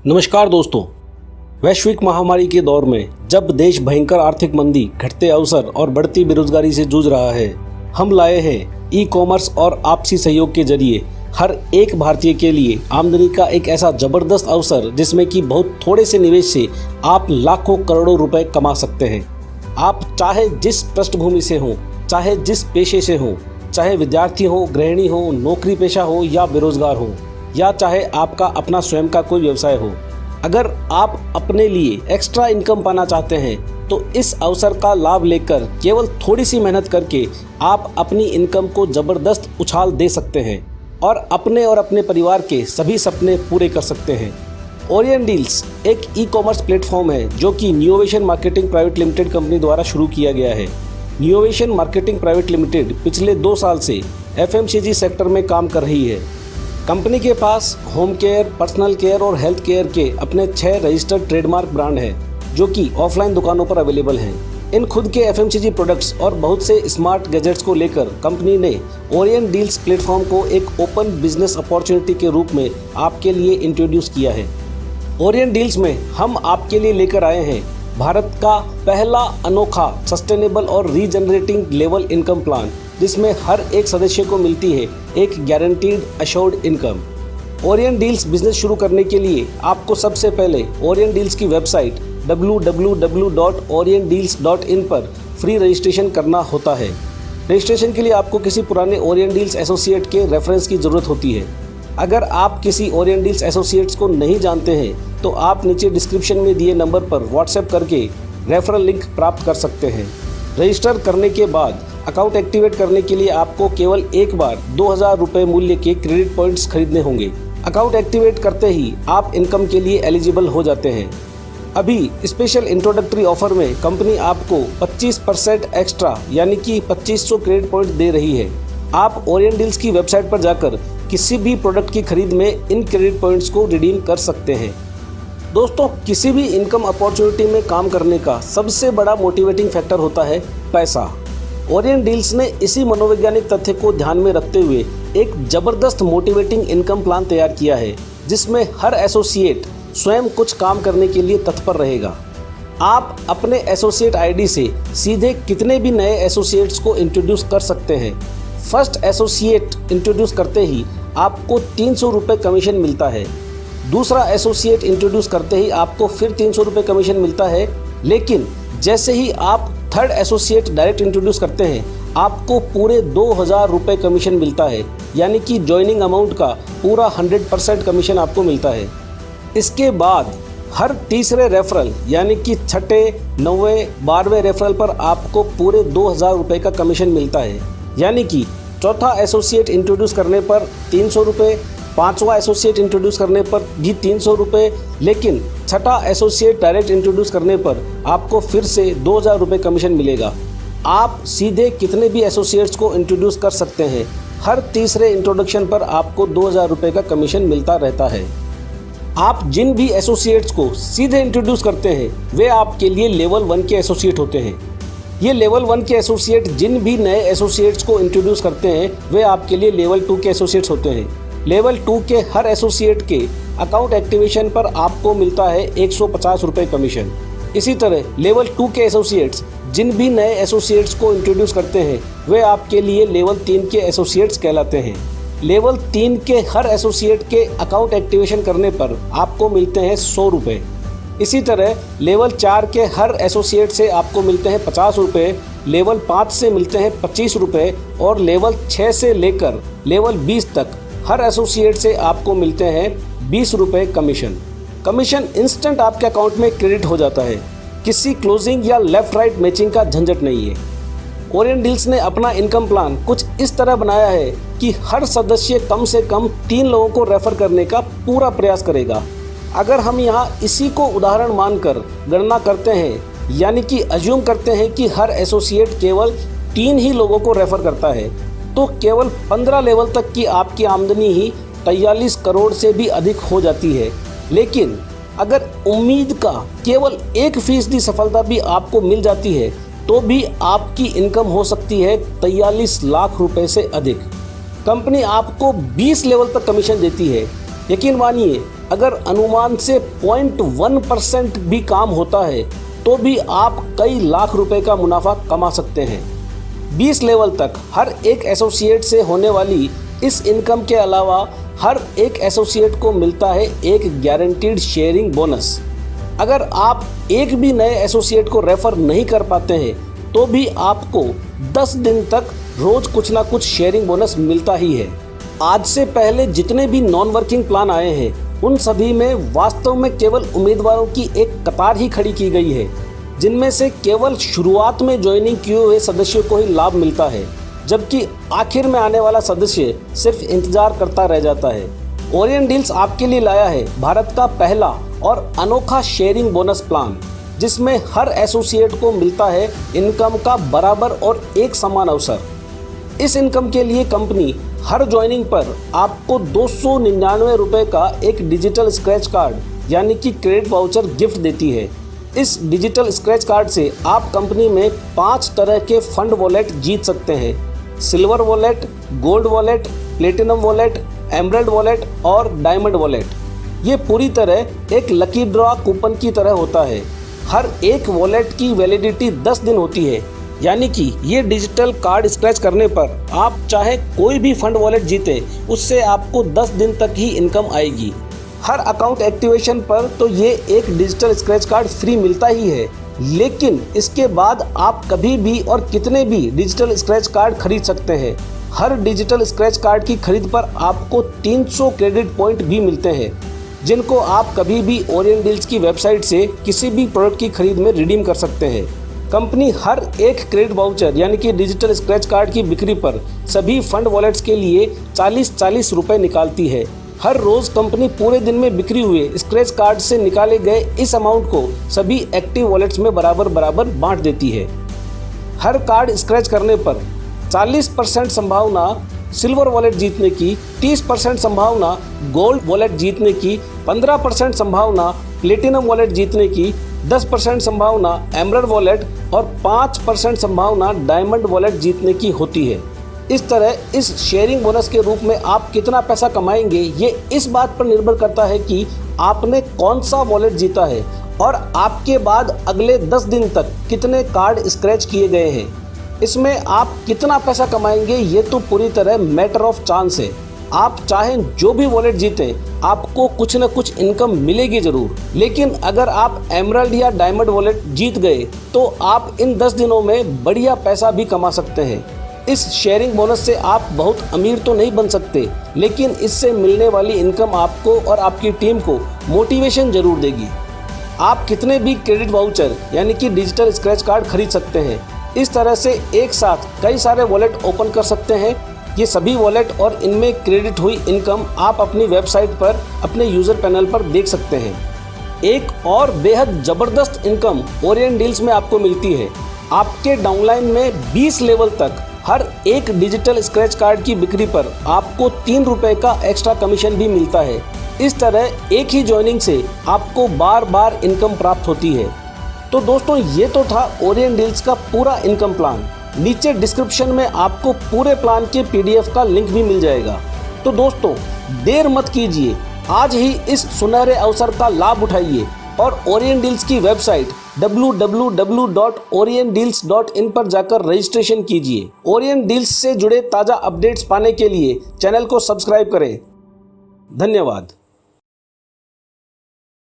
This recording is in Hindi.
नमस्कार दोस्तों। वैश्विक महामारी के दौर में जब देश भयंकर आर्थिक मंदी, घटते अवसर और बढ़ती बेरोजगारी से जूझ रहा है, हम लाए हैं ई कॉमर्स और आपसी सहयोग के जरिए हर एक भारतीय के लिए आमदनी का एक ऐसा जबरदस्त अवसर जिसमें कि बहुत थोड़े से निवेश से आप लाखों करोड़ों रुपए कमा सकते हैं। आप चाहे जिस पृष्ठभूमि से हो, चाहे जिस पेशे से हो, चाहे विद्यार्थी हो, गृहिणी हो, नौकरी पेशा हो या बेरोजगार हो, या चाहे आपका अपना स्वयं का कोई व्यवसाय हो, अगर आप अपने लिए एक्स्ट्रा इनकम पाना चाहते हैं तो इस अवसर का लाभ लेकर केवल थोड़ी सी मेहनत करके आप अपनी इनकम को जबरदस्त उछाल दे सकते हैं और अपने परिवार के सभी सपने पूरे कर सकते हैं। ओरियन डील्स एक ई कॉमर्स प्लेटफॉर्म है जो कि न्यूवेशन मार्केटिंग प्राइवेट लिमिटेड कंपनी द्वारा शुरू किया गया है। न्यूवेशन मार्केटिंग प्राइवेट लिमिटेड पिछले 2 साल से FMCG सेक्टर में काम कर रही है। कंपनी के पास होम केयर, पर्सनल केयर और हेल्थ केयर के अपने 6 रजिस्टर्ड ट्रेडमार्क ब्रांड हैं जो कि ऑफलाइन दुकानों पर अवेलेबल हैं। इन खुद के FMCG प्रोडक्ट्स और बहुत से स्मार्ट गैजेट्स को लेकर कंपनी ने ओरियन डील्स प्लेटफॉर्म को एक ओपन बिजनेस अपॉर्चुनिटी के रूप में आपके लिए इंट्रोड्यूस किया है। ओरियन डील्स में हम आपके लिए लेकर आए हैं भारत का पहला अनोखा सस्टेनेबल और रीजनरेटिंग लेवल इनकम प्लान, जिसमें हर एक सदस्य को मिलती है एक guaranteed assured income. Orion deals business शुरू करने के लिए आपको सबसे पहले ओरियन डील्स की वेबसाइट www.oriendeals.in पर फ्री रजिस्ट्रेशन करना होता है। रजिस्ट्रेशन के लिए आपको किसी पुराने ओरियन डील्स एसोसिएट के रेफरेंस की ज़रूरत होती है। अगर आप किसी ओरियन डील्स एसोसिएट्स को नहीं जानते हैं तो आप नीचे डिस्क्रिप्शन में दिए नंबर पर व्हाट्सएप करके रेफरल लिंक प्राप्त कर सकते हैं। रजिस्टर करने के बाद अकाउंट एक्टिवेट करने के लिए आपको केवल एक बार 2000 रुपये मूल्य के क्रेडिट पॉइंट्स खरीदने होंगे। अकाउंट एक्टिवेट करते ही आप इनकम के लिए एलिजिबल हो जाते हैं। अभी स्पेशल इंट्रोडक्टरी ऑफर में कंपनी आपको 25% एक्स्ट्रा यानी कि 2500 क्रेडिट पॉइंट दे रही है। आप ओरियन डील्स की वेबसाइट पर जाकर किसी भी प्रोडक्ट की खरीद में इन क्रेडिट पॉइंट्स को रिडीम कर सकते हैं। दोस्तों, किसी भी इनकम अपॉर्चुनिटी में काम करने का सबसे बड़ा मोटिवेटिंग फैक्टर होता है पैसा। ओरियन डील्स ने इसी मनोवैज्ञानिक तथ्य को ध्यान में रखते हुए एक जबरदस्त मोटिवेटिंग इनकम प्लान तैयार किया है जिसमें हर एसोसिएट स्वयं कुछ काम करने के लिए तत्पर रहेगा। आप अपने एसोसिएट आईडी से सीधे कितने भी नए एसोसिएट्स को इंट्रोड्यूस कर सकते हैं। फर्स्ट एसोसिएट इंट्रोड्यूस करते ही आपको 300 रुपये कमीशन मिलता है। दूसरा एसोसिएट इंट्रोड्यूस करते ही आपको फिर 300 रुपये कमीशन मिलता है। लेकिन जैसे ही आप थर्ड एसोसिएट डायरेक्ट इंट्रोड्यूस करते हैं आपको पूरे 2000 रुपये कमीशन मिलता है, यानी कि ज्वाइनिंग अमाउंट का पूरा 100% कमीशन आपको मिलता है। इसके बाद हर तीसरे रेफरल यानी कि छठे, 9वें, 12वें रेफरल पर आपको पूरे 2000 रुपये का कमीशन मिलता है, यानी कि चौथा एसोसिएट इंट्रोड्यूस करने पर 300 रुपये, 5वां एसोसिएट इंट्रोड्यूस करने पर भी 300 रुपये, लेकिन छठा एसोसिएट डायरेक्ट इंट्रोड्यूस करने पर आपको फिर से 2000 रुपये कमीशन मिलेगा। आप सीधे कितने भी एसोसिएट्स को इंट्रोड्यूस कर सकते हैं। हर तीसरे इंट्रोडक्शन पर आपको 2000 रुपये का कमीशन मिलता रहता है। आप जिन भी एसोसिएट्स को सीधे इंट्रोड्यूस करते हैं वे आपके लिए लेवल 1 के एसोसिएट होते हैं। ये लेवल 1 के एसोसिएट जिन भी नए एसोसिएट्स को इंट्रोड्यूस करते हैं वे आपके लिए लेवल 2 के एसोसिएट्स होते हैं। लेवल 2 के हर एसोसिएट के अकाउंट एक्टिवेशन पर आपको मिलता है 150 रुपये कमीशन। इसी तरह लेवल 2 के एसोसिएट्स जिन भी नए एसोसिएट्स को इंट्रोड्यूस करते हैं वे आपके लिए लेवल 3 के एसोसिएट्स कहलाते हैं। लेवल 3 के हर एसोसिएट के अकाउंट एक्टिवेशन करने पर आपको मिलते हैं 100 रुपये। इसी तरह लेवल 4 के हर एसोसिएट से आपको मिलते हैं 50 रुपये, लेवल 5 से मिलते हैं 25 रुपये और लेवल 6 से लेकर लेवल 20 तक हर एसोसिएट से आपको मिलते हैं 20 रुपये कमीशन। कमीशन इंस्टेंट आपके अकाउंट में क्रेडिट हो जाता है। किसी क्लोजिंग या लेफ्ट राइट मैचिंग का झंझट नहीं है। ओरियन डील्स ने अपना इनकम प्लान कुछ इस तरह बनाया है कि हर सदस्य कम से कम 3 लोगों को रेफर करने का पूरा प्रयास करेगा। अगर हम यहाँ इसी को उदाहरण मानकर गणना करते हैं, यानी कि अज्यूम करते हैं कि हर एसोसिएट केवल 3 ही लोगों को रेफर करता है, तो केवल 15 लेवल तक की आपकी आमदनी ही 43 करोड़ से भी अधिक हो जाती है। लेकिन अगर उम्मीद का केवल 1% सफलता भी आपको मिल जाती है तो भी आपकी इनकम हो सकती है 43 लाख रुपए से अधिक। कंपनी आपको 20 लेवल तक कमीशन देती है। यकीन मानिए अगर अनुमान से 0.1% भी काम होता है तो भी आप कई लाख रुपए का मुनाफा कमा सकते हैं। 20 लेवल तक हर एक एसोसिएट से होने वाली इस इनकम के अलावा हर एक एसोसिएट को मिलता है एक गारंटीड शेयरिंग बोनस। अगर आप एक भी नए एसोसिएट को रेफर नहीं कर पाते हैं तो भी आपको 10 दिन तक रोज कुछ ना कुछ शेयरिंग बोनस मिलता ही है। आज से पहले जितने भी नॉन वर्किंग प्लान आए हैं उन सभी में वास्तव में केवल उम्मीदवारों की एक कतार ही खड़ी की गई है, जिनमें से केवल शुरुआत में ज्वाइनिंग किए हुए सदस्यों को ही लाभ मिलता है, जबकि आखिर में आने वाला सदस्य सिर्फ इंतजार करता रह जाता है। ओरियन डील्स आपके लिए लाया है भारत का पहला और अनोखा शेयरिंग बोनस प्लान, जिसमें हर एसोसिएट को मिलता है इनकम का बराबर और एक समान अवसर। इस इनकम के लिए कंपनी हर ज्वाइनिंग पर आपको 299 रुपये का एक डिजिटल स्क्रैच कार्ड यानी कि क्रेडिट वाउचर गिफ्ट देती है। इस डिजिटल स्क्रैच कार्ड से आप कंपनी में 5 तरह के फंड वॉलेट जीत सकते हैं: silver wallet, gold wallet, platinum wallet, emerald wallet और डायमंड वॉलेट। ये पूरी तरह एक लकी ड्रॉ कूपन की तरह होता है। हर एक वॉलेट की वैलिडिटी 10 दिन होती है, यानी कि ये डिजिटल कार्ड स्क्रैच करने पर आप चाहे कोई भी फंड वॉलेट जीते उससे आपको 10 दिन तक ही इनकम आएगी। हर अकाउंट एक्टिवेशन पर तो ये एक डिजिटल स्क्रैच कार्ड फ्री मिलता ही है, लेकिन इसके बाद आप कभी भी और कितने भी डिजिटल स्क्रैच कार्ड खरीद सकते हैं। हर डिजिटल स्क्रैच कार्ड की खरीद पर आपको 300 क्रेडिट पॉइंट भी मिलते हैं, जिनको आप कभी भी ओरियन डील्स की वेबसाइट से किसी भी प्रोडक्ट की खरीद में रिडीम कर सकते हैं। कंपनी हर एक क्रेडिट वाउचर यानी कि डिजिटल स्क्रैच कार्ड की बिक्री पर सभी फंड वॉलेट्स के लिए 40-40 रुपये निकालती है। हर रोज़ कंपनी पूरे दिन में बिक्री हुए स्क्रैच कार्ड से निकाले गए इस अमाउंट को सभी एक्टिव वॉलेट्स में बराबर बांट देती है। हर कार्ड स्क्रैच करने पर 40% संभावना सिल्वर वॉलेट जीतने की, 30% संभावना गोल्ड वॉलेट जीतने की, 15% संभावना प्लेटिनम वॉलेट जीतने की, 10% संभावना एमरल्ड वॉलेट और 5% संभावना डायमंड वॉलेट जीतने की होती है। इस तरह इस शेयरिंग बोनस के रूप में आप कितना पैसा कमाएंगे ये इस बात पर निर्भर करता है कि आपने कौन सा वॉलेट जीता है और आपके बाद अगले 10 दिन तक कितने कार्ड स्क्रैच किए गए हैं। इसमें आप कितना पैसा कमाएंगे ये तो पूरी तरह मैटर ऑफ चांस है। आप चाहें जो भी वॉलेट जीतें आपको कुछ न कुछ इनकम मिलेगी ज़रूर, लेकिन अगर आप एमरल्ड या डायमंड वॉलेट जीत गए तो आप इन 10 दिनों में बढ़िया पैसा भी कमा सकते हैं। इस शेयरिंग बोनस से आप बहुत अमीर तो नहीं बन सकते, लेकिन इससे मिलने वाली इनकम आपको और आपकी टीम को मोटिवेशन ज़रूर देगी। आप कितने भी क्रेडिट वाउचर यानी कि डिजिटल स्क्रैच कार्ड खरीद सकते हैं। इस तरह से एक साथ कई सारे वॉलेट ओपन कर सकते हैं। ये सभी वॉलेट और इनमें क्रेडिट हुई इनकम आप अपनी वेबसाइट पर अपने यूज़र पैनल पर देख सकते हैं। एक और बेहद ज़बरदस्त इनकम ओरियन डील्स में आपको मिलती है। आपके डाउनलाइन में 20 लेवल तक हर एक डिजिटल स्क्रैच कार्ड की बिक्री पर आपको 3 रुपये का एक्स्ट्रा कमीशन भी मिलता है। इस तरह एक ही ज्वाइनिंग से आपको बार इनकम प्राप्त होती है। तो दोस्तों ये तो था ओरियन डील्स का पूरा इनकम प्लान। नीचे डिस्क्रिप्शन में आपको पूरे प्लान के PDF का लिंक भी मिल जाएगा। तो दोस्तों देर मत कीजिए, आज ही इस सुनहरे अवसर का लाभ उठाइए और ओरियन डील्स की वेबसाइट www.oriendeals.in पर जाकर रजिस्ट्रेशन कीजिए। ओरियन डील्स से जुड़े ताज़ा अपडेट्स पाने के लिए चैनल को सब्सक्राइब करें। धन्यवाद।